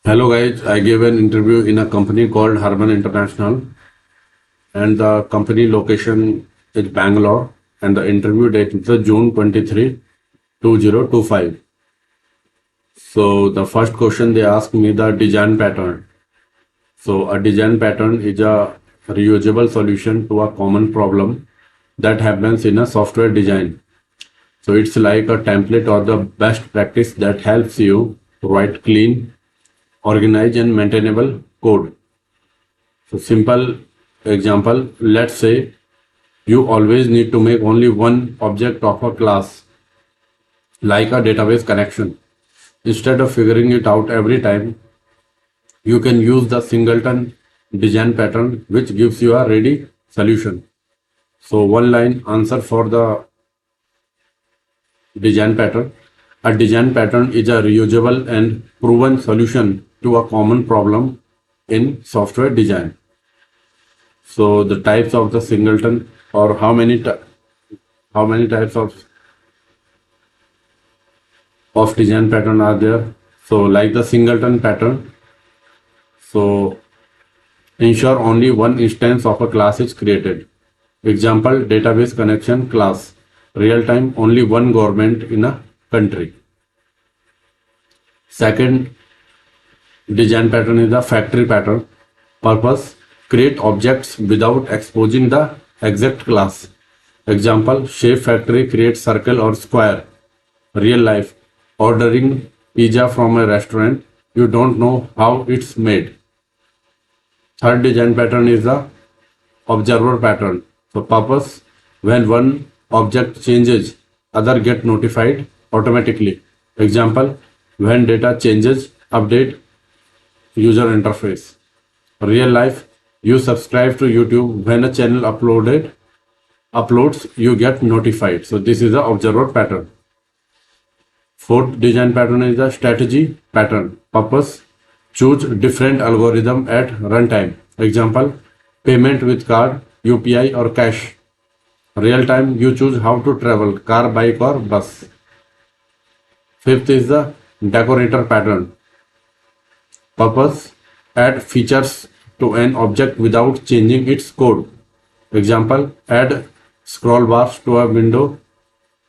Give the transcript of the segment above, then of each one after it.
Hello guys, I gave an interview in a company called Harman International and the company location is Bangalore and the interview date is June 23, 2025. So the first question they asked me the design pattern. So a design pattern is a reusable solution to a common problem that happens in a software design. So it's like a template or the best practice that helps you write clean, organized and maintainable code. So simple example, let's say you always need to make only one object of a class, like a database connection. Instead of figuring it out every time, you can use the singleton design pattern, which gives you a ready solution. So one line answer for the design pattern. A design pattern is a reusable and proven solution to a common problem in software design. So the types of the singleton or how many types of design pattern are there. So like the singleton pattern, so ensure only one instance of a class is created. Example, database connection class, real time only one government in a country. Second design pattern is the factory pattern. Purpose, create objects without exposing the exact class. Example, shape factory creates circle or square. Real life, ordering pizza from a restaurant, you don't know how it's made. Third design pattern is the observer pattern. So purpose, when one object changes, other get notified automatically. Example, when data changes, update user interface. Real life, you subscribe to YouTube, when a channel uploads, you get notified. So this is the observer pattern. Fourth design pattern is the strategy pattern. Purpose, choose different algorithm at runtime. Example, payment with card, UPI or cash. Real time, you choose how to travel, car, bike or bus. Fifth is the decorator pattern. Purpose, add features to an object without changing its code. Example, add scroll bars to a window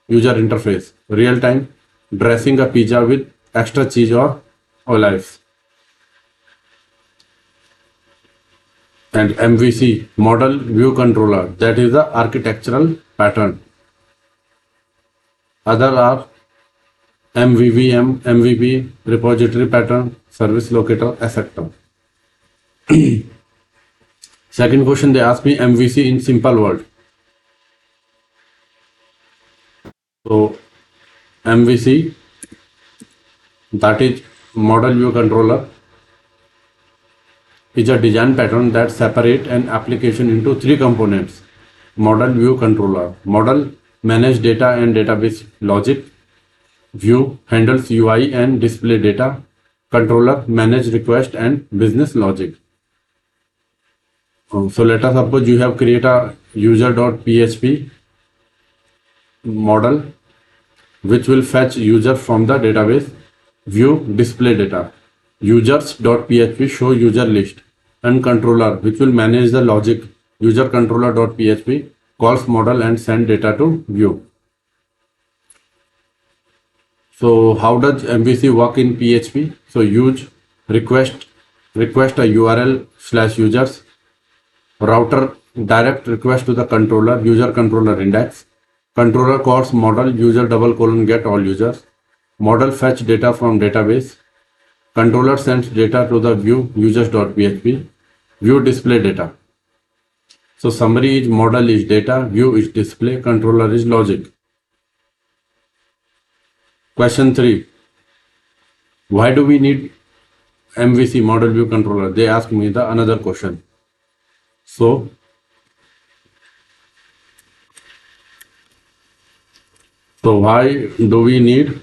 user interface. Real time, dressing a pizza with extra cheese or olives. And MVC, model view controller, that is the architectural pattern. Other are MVVM, MVP, repository pattern, service locator, etc. Second question they ask me MVC in simple word. So MVC, that is model view controller, is a design pattern that separate an application into three components. Model view controller. Model manage data and database logic. View handles UI and display data. Controller manage request and business logic. So let us suppose you have created a user.php model which will fetch user from the database. View display data. Users.php show user list, and controller which will manage the logic. User controller.php calls model and send data to view. So how does MVC work in PHP? So use request a URL /users, router direct request to the controller, user controller index, controller calls model, user : get all users, model fetch data from database, controller sends data to the view users.php, view display data. So summary is model is data, view is display, controller is logic. Question 3. Why do we need MVC, model view controller? They ask me the another question. So why do we need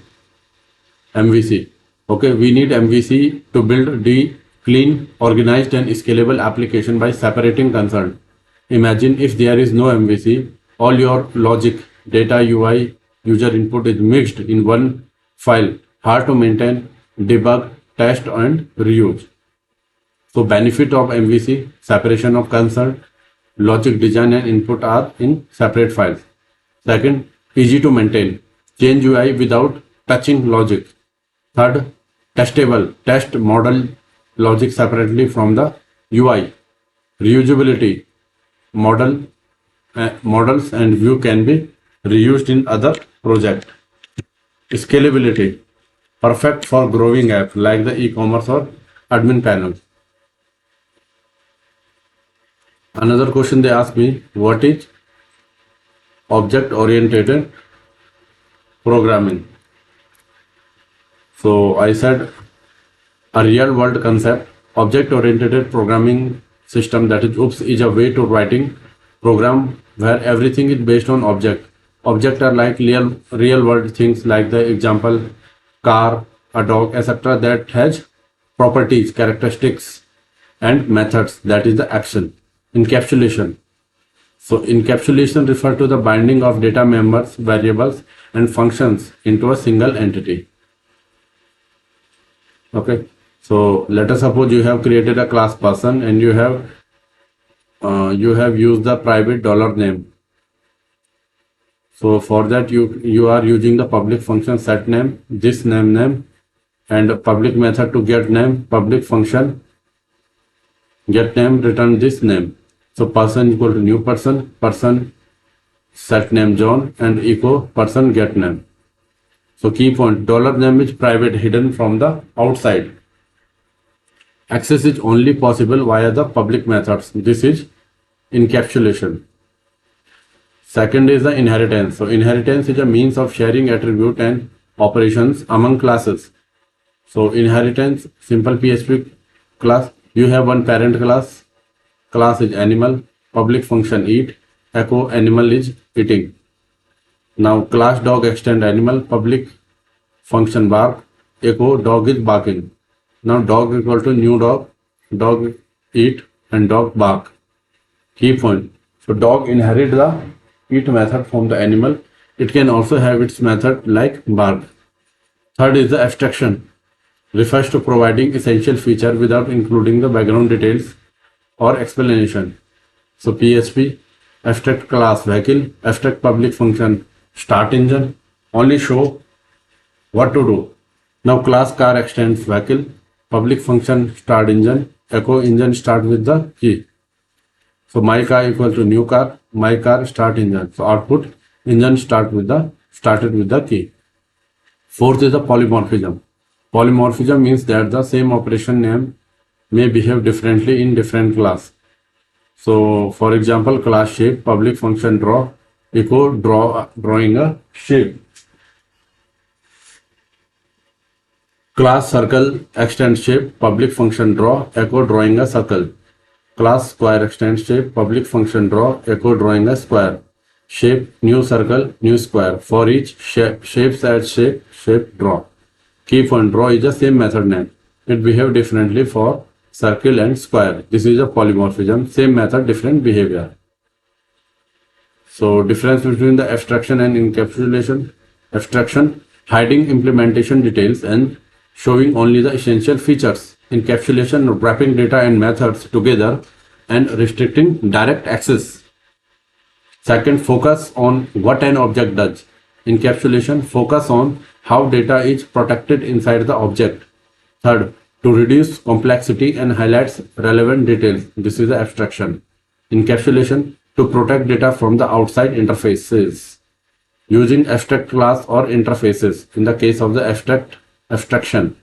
MVC? Okay, we need MVC to build the clean, organized and scalable application by separating concern. Imagine if there is no MVC, all your logic, data, UI, user input is mixed in one file, hard to maintain, debug, test, and reuse. So benefit of MVC, separation of concern, logic design and input are in separate files. Second, easy to maintain, change UI without touching logic. Third, testable, test model logic separately from the UI. Reusability, models and view can be reused in other project. Scalability, perfect for growing app like the e-commerce or admin panel. Another question they ask me, what is object oriented programming? So I said a real world concept, object oriented programming system, that is OOPS, is a way to writing program where everything is based on object. Object are like real world things like the example car, a dog, etc. that has properties, characteristics and methods, that is the action. Encapsulation. So encapsulation refers to the binding of data members, variables and functions into a single entity. Okay, so let us suppose you have created a class person and you have used the private $name. So for that you are using the public function set name, this name and a public method to get name, public function get name, return this name. So person equal to new person, person set name John and echo person get name. So key point, $name is private, hidden from the outside. Access is only possible via the public methods. This is encapsulation. Second is the inheritance. So inheritance is a means of sharing attribute and operations among classes. So inheritance, simple PHP class, you have one parent class. Class is animal, public function eat, echo animal is eating. Now class dog extend animal, public function bark, echo dog is barking. Now dog equal to new dog eat and dog bark. Key point. So dog inherit the eat method from the animal. It can also have its method like bark. Third is the abstraction. Refers to providing essential feature without including the background details or explanation. So PHP, abstract class vehicle, abstract public function start engine, only show what to do. Now class car extends vehicle, public function start engine, echo engine start with the key. So my car equal to new car, my car start engine. So output engine started with the key. Fourth is the polymorphism. Polymorphism means that the same operation name may behave differently in different class. So for example, class shape, public function draw, echo drawing a shape. Class circle extend shape, public function draw, echo drawing a circle. Class square extend shape, public function draw, echo drawing a square. Shape, new circle, new square. For each shapes add shape draw. Key point, draw is the same method name. It behave differently for circle and square. This is a polymorphism. Same method, different behavior. So difference between the abstraction and encapsulation. Abstraction, hiding implementation details and showing only the essential features. Encapsulation, wrapping data and methods together and restricting direct access. Second, focus on what an object does. Encapsulation, focus on how data is protected inside the object. Third, to reduce complexity and highlights relevant details. This is the abstraction. Encapsulation, to protect data from the outside interfaces. Using abstract class or interfaces in the case of the abstraction.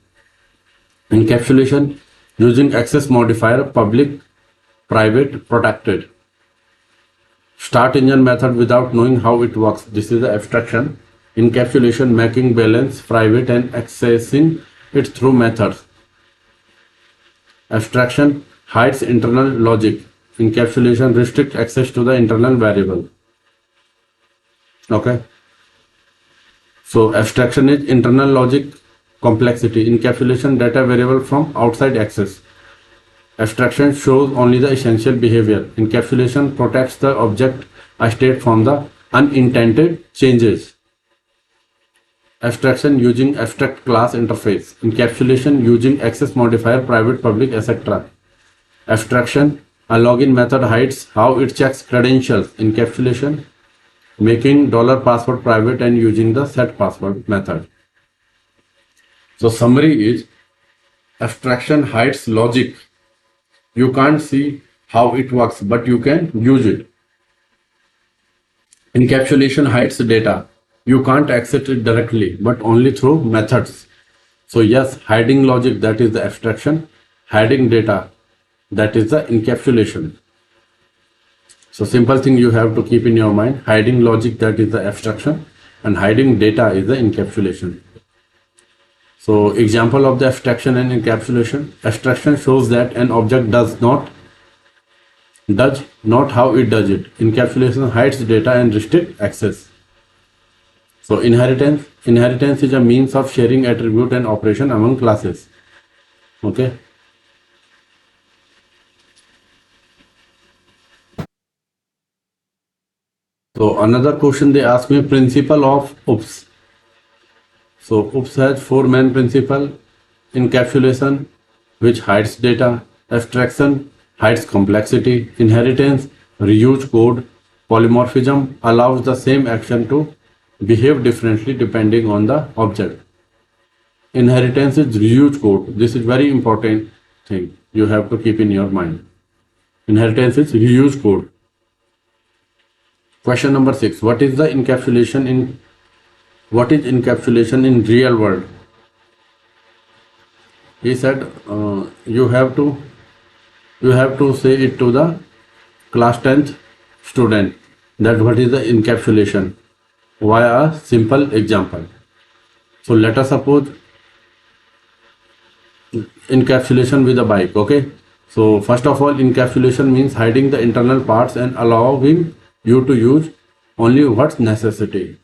Encapsulation, using access modifier, public, private, protected. Start engine method without knowing how it works. This is the abstraction. Encapsulation, making balance private and accessing it through methods. Abstraction, hides internal logic. Encapsulation, restricts access to the internal variable. Okay. So abstraction is internal logic complexity. Encapsulation, data variable from outside access. Abstraction shows only the essential behavior. Encapsulation protects the object state from the unintended changes. Abstraction using abstract class interface. Encapsulation using access modifier, private, public, etc. Abstraction, a login method hides how it checks credentials. Encapsulation, making $password private and using the set password method. So summary is, abstraction hides logic. You can't see how it works, but you can use it. Encapsulation hides data. You can't access it directly, but only through methods. So yes, hiding logic, that is the abstraction. Hiding data, that is the encapsulation. So simple thing you have to keep in your mind. Hiding logic, that is the abstraction, and hiding data is the encapsulation. So example of the abstraction and encapsulation. Abstraction shows that an object does not how it does it. Encapsulation hides data and restrict access. So inheritance is a means of sharing attribute and operation among classes. Okay. So another question they ask me, principle of OOPS. So OOPS has four main principles: encapsulation, which hides data; abstraction, hides complexity; inheritance, reuse code; polymorphism, allows the same action to behave differently depending on the object. Inheritance is reuse code. This is very important thing you have to keep in your mind. Inheritance is reuse code. Question number 6. What is encapsulation in real world? He said you have to say it to the class 10th student that what is the encapsulation via a simple example. So let us suppose encapsulation with a bike. Okay, so first of all, encapsulation means hiding the internal parts and allowing you to use only what's necessity.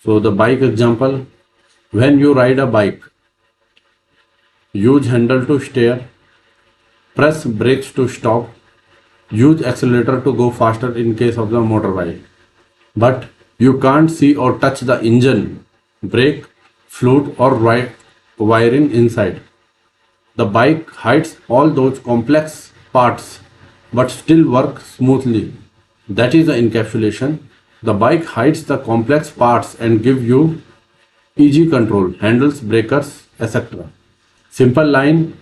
So the bike example, when you ride a bike, use handle to steer, press brakes to stop, use accelerator to go faster in case of the motorbike. But you can't see or touch the engine, brake, fluid or wiring inside. The bike hides all those complex parts but still works smoothly. That is the encapsulation. The bike hides the complex parts and give you easy control, handles, breakers, etc. Simple line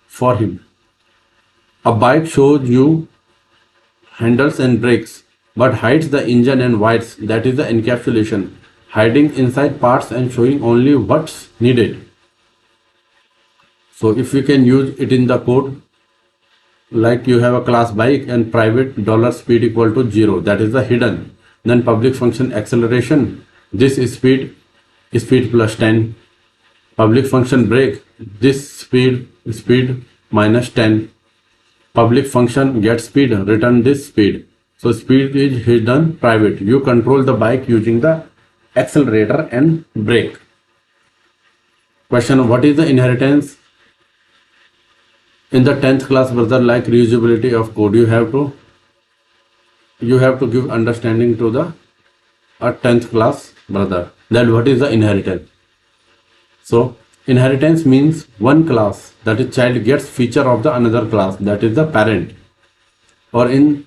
for him. A bike shows you handles and brakes but hides the engine and wires. That is the encapsulation. Hiding inside parts and showing only what's needed. So if we can use it in the code, like you have a class bike and private $speed equal to 0, that is the hidden. Then public function acceleration, this is speed plus 10. Public function brake, this speed minus 10. Public function get speed, return this speed. So speed is hidden private. You control the bike using the accelerator and brake. Question, what is the inheritance? In the 10th class, brother, like reusability of code, you have to give understanding to the 10th class brother. Then what is the inheritance? So inheritance means one class, that is child, gets feature of the another class, that is the parent. Or in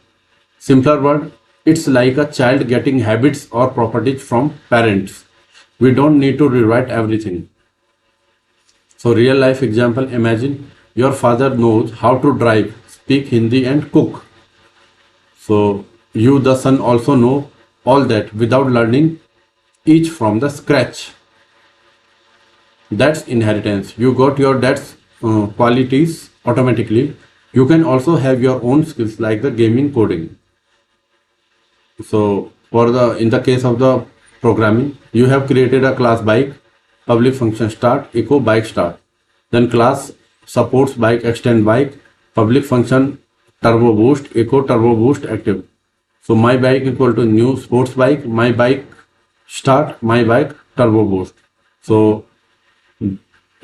simpler word, it's like a child getting habits or properties from parents. We don't need to rewrite everything. So real life example, imagine your father knows how to drive, speak Hindi and cook. So you, the son, also know all that without learning each from the scratch. That's inheritance. You got your dad's qualities automatically. You can also have your own skills like the gaming, coding. So in the case of the programming, you have created a class bike, public function start, echo bike start. Then class supports bike, extend bike, public function turbo boost, echo turbo boost active. So my bike equal to new sports bike, my bike start, my bike turbo boost. So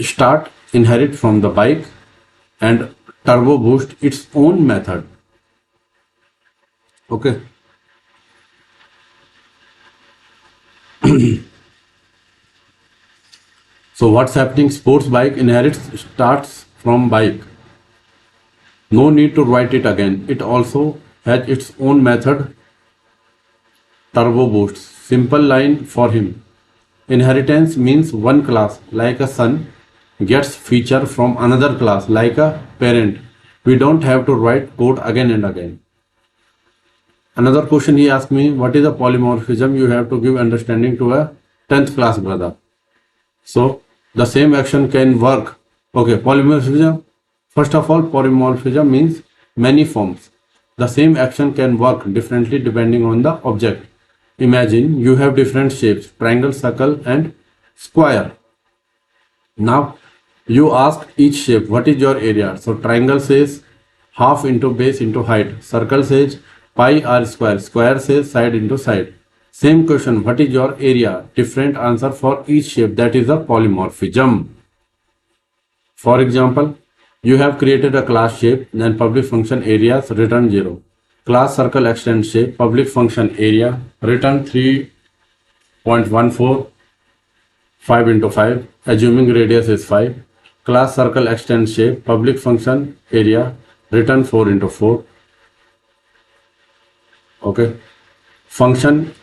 start inherit from the bike and turbo boost its own method. Okay. So what's happening? Sports bike inherits starts from bike. No need to write it again. It also has its own method, turbo boost. Simple line for him. Inheritance means one class, like a son, gets feature from another class, like a parent. We don't have to write code again and again. Another question he asked me, what is a polymorphism? You have to give understanding to a 10th class brother. So the same action can work. Okay, polymorphism. First of all, polymorphism means many forms. The same action can work differently depending on the object. Imagine you have different shapes, triangle, circle and square. Now you ask each shape, what is your area? So triangle says half into base into height. Circle says pi r square. Square says side into side. Same question, what is your area? Different answer for each shape. That is a polymorphism. For example, you have created a class shape, then public function areas return 0. Class circle extend shape, public function area return 3.14, 5 into 5, assuming radius is 5. Class circle extend shape, public function area return 4 into 4. Okay. Function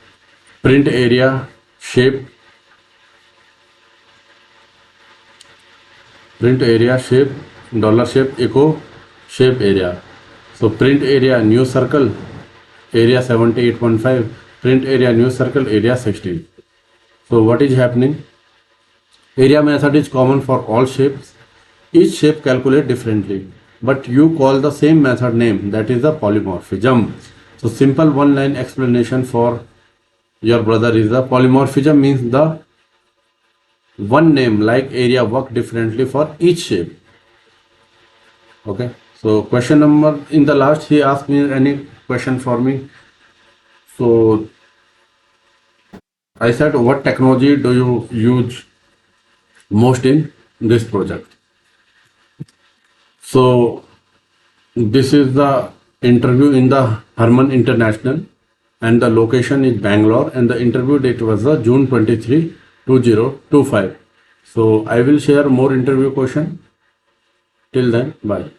print area shape, print area shape, dollar shape echo shape area. So print area new circle area 78.5, print area new circle area 16. So what is happening? Area method is common for all shapes. Each shape calculate differently, but you call the same method name, that is the polymorphism. So simple one line explanation for your brother is the polymorphism means the one name like area work differently for each shape. Okay. So question number in the last he asked me any question for me. So I said, what technology do you use most in this project? So this is the interview in the Harman International and the location is Bangalore and the interview date was the June 23, 2025. So I will share more interview question. Till then, bye.